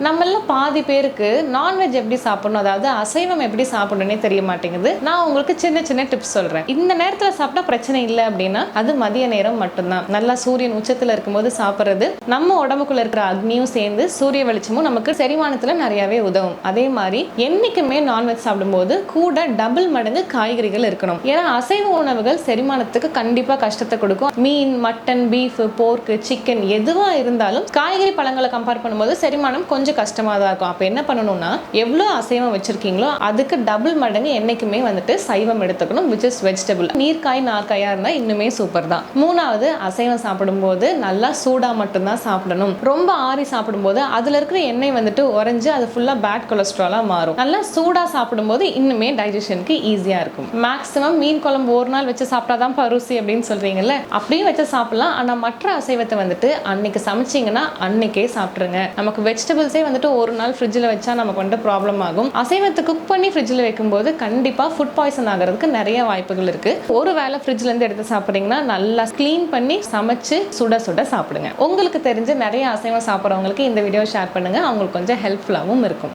நம்மள பாதி பேருக்கு நான்வெஜ் எப்படி சாப்பிடணும், அதாவது அசைவம் எப்படி சாப்பிடணும்னே தெரிய மாட்டேங்குது. நான் உங்களுக்கு சின்ன சின்ன டிப்ஸ் சொல்றேன். இந்த நேரத்துல சாப்பிட்டா பிரச்சனை இல்லை அப்படின்னா அது மதிய நேரம் மட்டும்தான். நல்லா சூரியன் உச்சத்துல இருக்கும்போது சாப்பிடுறது நம்ம உடம்புக்குள்ள இருக்கிற அக்னியும் சேர்ந்து சூரிய வெளிச்சமும் நமக்கு செரிமானத்துல நிறையவே உதவும். அதே மாதிரி என்னைக்குமே நான்வெஜ் சாப்பிடும்போது கூட டபுள் மடங்கு காய்கறிகள் இருக்கணும். ஏன்னா அசைவ உணவுகள் செரிமானத்துக்கு கண்டிப்பா கஷ்டத்தை கொடுக்கும். மீன், மட்டன், பீஃப், போர்க்கு, சிக்கன் எதுவா இருந்தாலும் காய்கறி பழங்களை கம்பேர் பண்ணும்போது செரிமானம் கொஞ்சம் கஷ்டமா தான் இருக்கும். அப்ப என்ன பண்ணணும்னா எவ்வளவு அசைவம் வச்சிருக்கீங்களோ அதுக்கு டபுள் மடங்கு என்னைக்குமே வந்துட்டு சைவம் எடுத்துக்கணும், which is vegetable. நீர்க்காய் நார்க்காயா இருந்தா இன்னுமே சூப்பர் தான். மூணாவது, அசைவம் சாப்பிடும்போது நல்லா சூடா மட்டும்தான் சாப்பிடணும். ரொம்ப ஆறி சாப்பிடும்போது அதுல இருக்கிற எண்ணெய் வந்துட்டு உறைஞ்சு அது ஃபுல்லா பேட் கொலஸ்ட்ராலா மாறும். நல்லா சூடா சாப்பிடும்போது இன்னுமே டைஜஷனுக்கு ஈஸியா இருக்கும். மேக்ஸிமம் மீன் குழம்பு ஒரு நாள் வச்சு சாப்பிட்டாதான் பருசி அப்படின்னு சொல்றீங்கல்ல, அப்படியே வச்சு சாப்பிடலாம். ஆனா மற்ற அசைவத்தை வந்துட்டு அன்னைக்கு சமைச்சிங்கன்னா அன்னைக்கே சாப்பிட்ருங்க. நமக்கு வெஜிடபிள்ஸே வந்துட்டு ஒரு நாள் ஃப்ரிட்ஜில் வச்சா நமக்கு வந்துட்டு ப்ராப்ளம் ஆகும். அசைவத்தை குக் பண்ணி ஃப்ரிட்ஜில் வைக்கும்போது கண்டிப்பாக ஃபுட் பாய்சன் ஆகிறதுக்கு நிறைய வாய்ப்புகள் இருக்கு. ஒரு வேளை ஃப்ரிட்ஜ்லேருந்து எடுத்து சாப்பிட்றீங்கன்னா நல்லா க்ளீன் பண்ணி சமைச்சு சுட சுட சாப்பிடுங்க. உங்களுக்கு தெரிஞ்ச நிறைய அசைவம் சாப்பிட்றவங்களுக்கு இந்த வீடியோ ஷேர் பண்ணுங்க, அவங்களுக்கு கொஞ்சம் ஹெல்ப்ஃபுல்லாகவும் இருக்கும்.